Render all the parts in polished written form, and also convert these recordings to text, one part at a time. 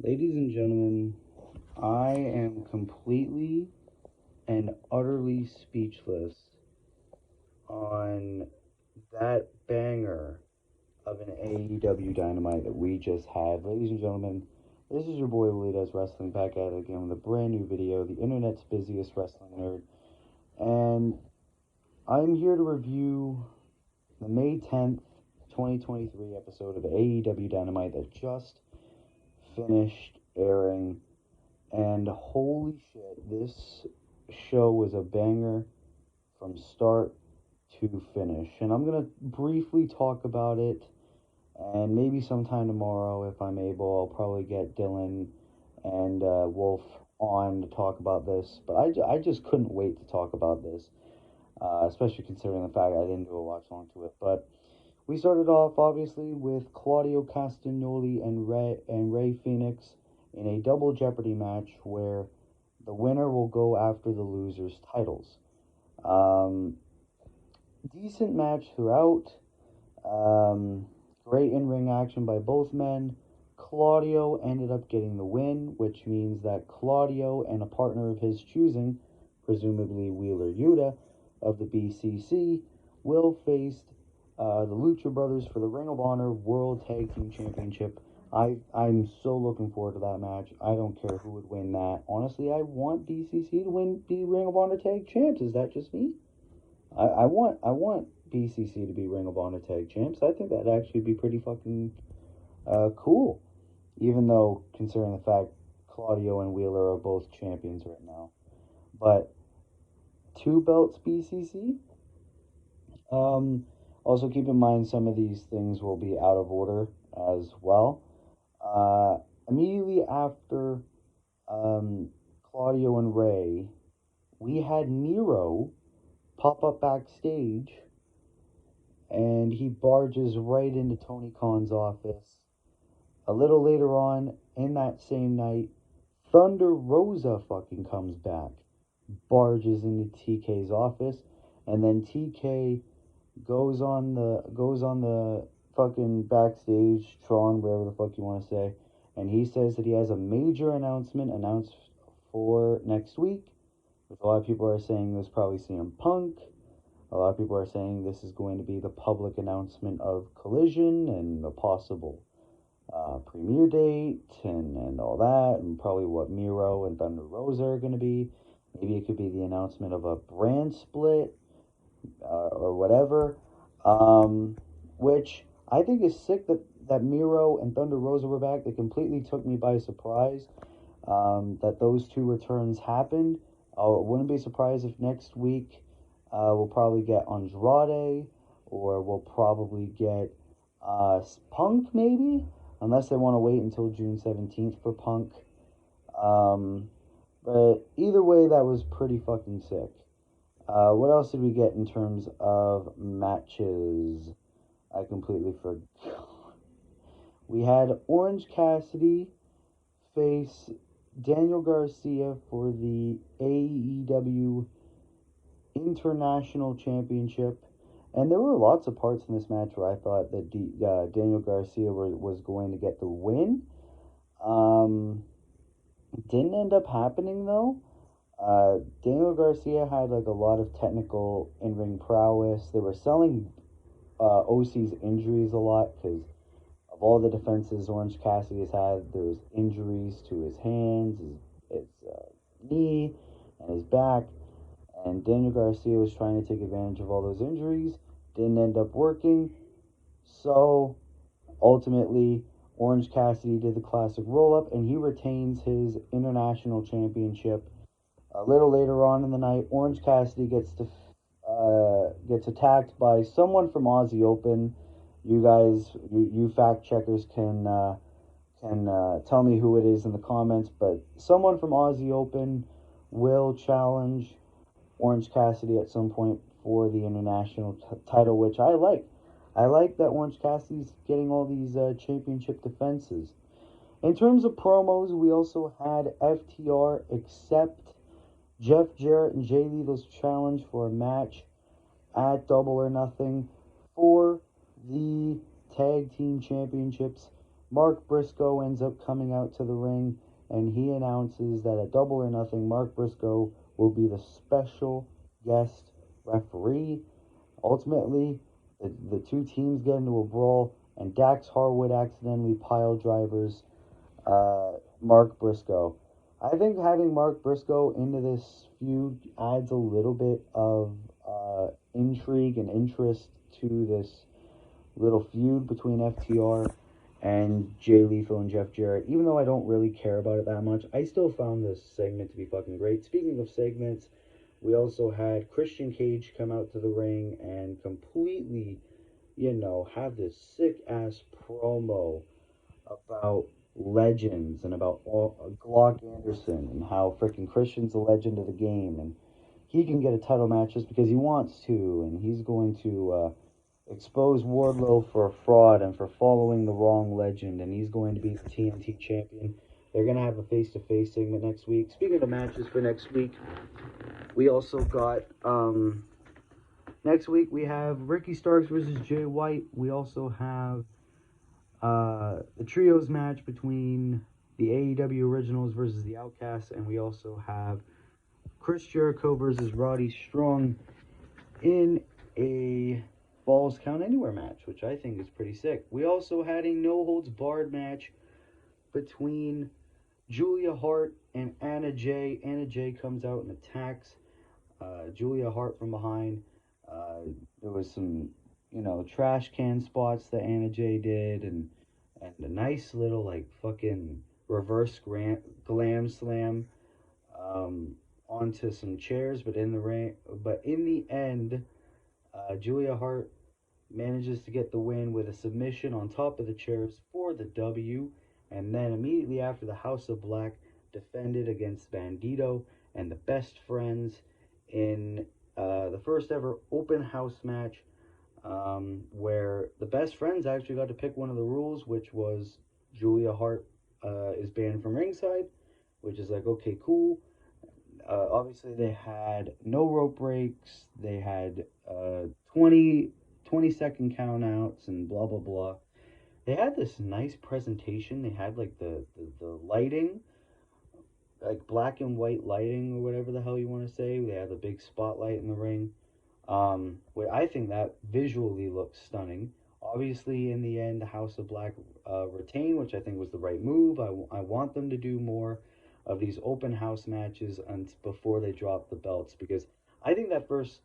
Ladies and gentlemen, I am completely and utterly speechless on that banger of an AEW Dynamite that we just had. Ladies and gentlemen, this is your boy Willie Does Wrestling back at it again with a brand new video, the internet's busiest wrestling nerd. And I'm here to review the May 10th, 2023 episode of AEW Dynamite that just finished airing. And holy shit, this show was a banger from start to finish. And I'm going to briefly talk about it. And maybe sometime tomorrow, if I'm able, I'll probably get Dylan and Wolf on to talk about this. But I just couldn't wait to talk about this, especially considering the fact I didn't do a watch along to it. But we started off, obviously, with Claudio Castagnoli and Ray Phoenix in a double Jeopardy match where the winner will go after the loser's titles. Decent match throughout. Great in-ring action by both men. Claudio ended up getting the win, which means that Claudio and a partner of his choosing, presumably Wheeler Yuta of the BCC, will face the Lucha Brothers for the Ring of Honor World Tag Team Championship. I'm so looking forward to that match. I don't care who would win that. Honestly, I want BCC to be Ring of Honor Tag Champs. Is that just me? I want BCC to be Ring of Honor Tag Champs. I think that'd actually be pretty fucking cool. Even though, considering the fact Claudio and Wheeler are both champions right now. But 2 belts BCC? Also keep in mind some of these things will be out of order as well. Immediately after Claudio and Ray, we had Miro pop up backstage, and he barges right into Tony Khan's office. A little later on in that same night, Thunder Rosa fucking comes back, barges into TK's office, and then TK goes on the fucking backstage, Tron, whatever the fuck you want to say, and he says that he has a major announcement announced for next week, which a lot of people are saying was probably CM Punk. A lot of people are saying this is going to be the public announcement of Collision and a possible premiere date and all that, and probably what Miro and Thunder Rosa are going to be. Maybe it could be the announcement of a brand split or whatever, which I think is sick that Miro and Thunder Rosa were back. They completely took me by surprise that those 2 returns happened. I wouldn't be surprised if next week we'll probably get Andrade, or we'll probably get Punk, maybe, unless they want to wait until June 17th for Punk. But either way, that was pretty fucking sick. What else did we get in terms of matches? I completely forgot. We had Orange Cassidy face Daniel Garcia for the AEW International Championship. And there were lots of parts in this match where I thought that Daniel Garcia was going to get the win. Didn't end up happening, though. Daniel Garcia had like a lot of technical in-ring prowess. They were selling OC's injuries a lot because of all the defenses Orange Cassidy has had. There was injuries to his hands, his knee, and his back. And Daniel Garcia was trying to take advantage of all those injuries. Didn't end up working. So, ultimately, Orange Cassidy did the classic roll-up, and he retains his International Championship. A little later on in the night, Orange Cassidy gets attacked by someone from Aussie Open. You guys, you fact checkers can tell me who it is in the comments, but someone from Aussie Open will challenge Orange Cassidy at some point for the international title, which I like. I like that Orange Cassidy's getting all these championship defenses. In terms of promos, we also had FTR accept Jeff Jarrett and Jay Lethal's challenge for a match at Double or Nothing for the Tag Team Championships. Mark Briscoe ends up coming out to the ring, and he announces that at Double or Nothing, Mark Briscoe will be the special guest referee. Ultimately, the two teams get into a brawl, and Dax Harwood accidentally pile drivers Mark Briscoe. I think having Mark Briscoe into this feud adds a little bit of intrigue and interest to this little feud between FTR and Jay Lethal and Jeff Jarrett. Even though I don't really care about it that much, I still found this segment to be fucking great. Speaking of segments, we also had Christian Cage come out to the ring and completely, have this sick ass promo about legends and about Glock Anderson and how freaking Christian's a legend of the game and he can get a title match just because he wants to, and he's going to expose Wardlow for a fraud and for following the wrong legend, and he's going to be the TNT champion. They're going to have a face-to-face segment next week. Speaking of matches for next week, we also got, next week we have Ricky Starks versus Jay White. We also have the trios match between the AEW Originals versus the Outcasts, and we also have Chris Jericho versus Roddy Strong in a Falls Count Anywhere match, which I think is pretty sick. We also had a no-holds-barred match between Julia Hart and Anna Jay. Anna Jay comes out and attacks Julia Hart from behind. There was some, trash can spots that Anna Jay did, and a nice little, fucking reverse glam slam onto some chairs, but in the end, Julia Hart manages to get the win with a submission on top of the chairs for the W, and then immediately after, the House of Black defended against Bandito and the Best Friends in the first ever open house match, where the Best Friends actually got to pick one of the rules, which was Julia Hart is banned from ringside, which is like, okay, cool. Obviously, they had no rope breaks. They had 20-second count outs and blah, blah, blah. They had this nice presentation. They had, the lighting, like black and white lighting or whatever the hell you want to say. They had the big spotlight in the ring. Where I think that visually looks stunning. Obviously, in the end, the House of Black retained, which I think was the right move. I want them to do more of these open house matches before they drop the belts, because I think that first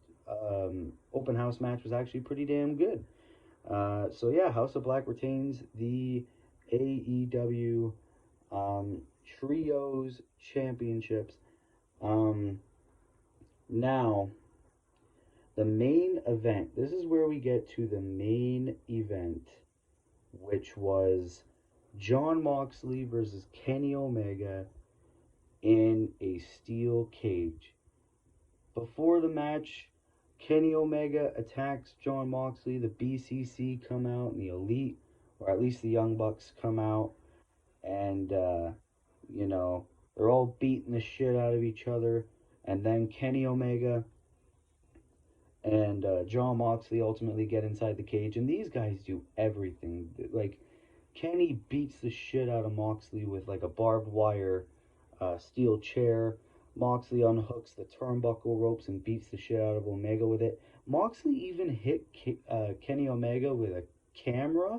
open house match was actually pretty damn good. So yeah, House of Black retains the AEW Trios Championships. Now, the main event. This is where we get to the main event, which was Jon Moxley versus Kenny Omega in a steel cage. Before the match, Kenny Omega attacks Jon Moxley. The BCC come out, and the Elite, or at least the Young Bucks, come out, and they're all beating the shit out of each other. And then Kenny Omega and Jon Moxley ultimately get inside the cage, and these guys do everything. Like, Kenny beats the shit out of Moxley with like a barbed wire steel chair. Moxley unhooks the turnbuckle ropes and beats the shit out of Omega with it. Moxley even hit Kenny Omega with a camera,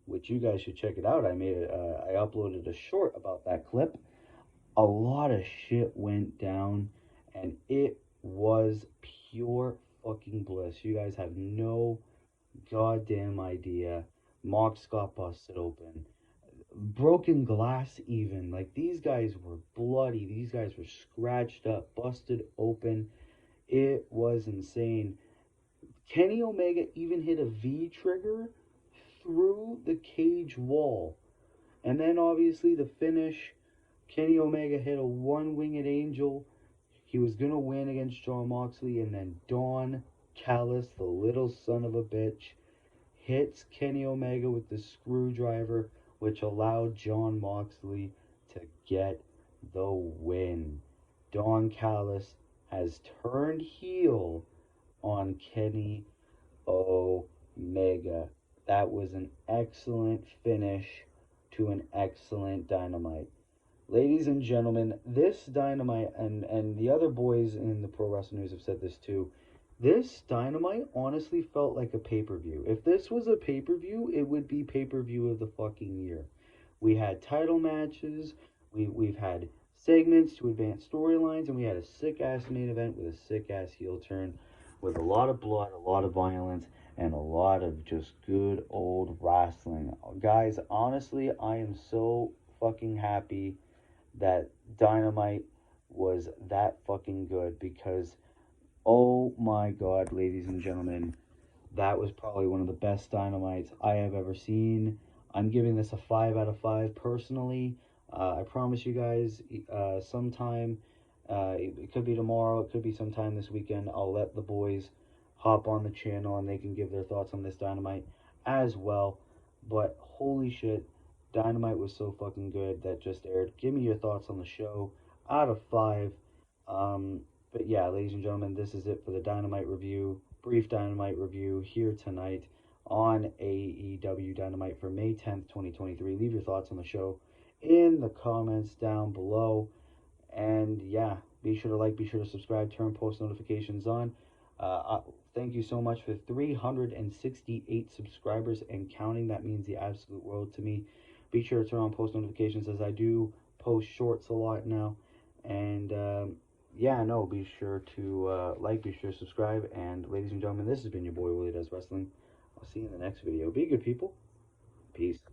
which you guys should check it out. I uploaded a short about that clip. A lot of shit went down, and it was pure fucking bliss. You guys have no goddamn idea. Mox got busted open. Broken glass even. Like, these guys were bloody. These guys were scratched up, busted open. It was insane. Kenny Omega even hit a V-trigger through the cage wall. And then, obviously, the finish, Kenny Omega hit a one-winged angel. He was going to win against Jon Moxley, and then Don Callis, the little son of a bitch, hits Kenny Omega with the screwdriver, which allowed Jon Moxley to get the win. Don Callis has turned heel on Kenny Omega. That was an excellent finish to an excellent Dynamite. Ladies and gentlemen, this Dynamite, and the other boys in the Pro Wrestling News have said this too, this Dynamite honestly felt like a pay-per-view. If this was a pay-per-view, it would be pay-per-view of the fucking year. We had title matches, we've had segments to advance storylines, and we had a sick-ass main event with a sick-ass heel turn with a lot of blood, a lot of violence, and a lot of just good old wrestling. Guys, honestly, I am so fucking happy that Dynamite was that fucking good because, oh my god, ladies and gentlemen, that was probably one of the best Dynamites I have ever seen. I'm giving this a 5 out of 5 personally. I promise you guys, sometime, it could be tomorrow, it could be sometime this weekend, I'll let the boys hop on the channel and they can give their thoughts on this Dynamite as well. But holy shit, Dynamite was so fucking good that just aired. Give me your thoughts on the show out of 5. But yeah, ladies and gentlemen, this is it for the Dynamite review. Brief Dynamite review here tonight on AEW Dynamite for May 10th, 2023. Leave your thoughts on the show in the comments down below. And yeah, be sure to like, be sure to subscribe, turn post notifications on. Thank you so much for 368 subscribers and counting. That means the absolute world to me. Be sure to turn on post notifications as I do post shorts a lot now. And yeah, no, be sure to like, be sure to subscribe. And ladies and gentlemen, this has been your boy Willie Does Wrestling. I'll see you in the next video. Be good, people. Peace.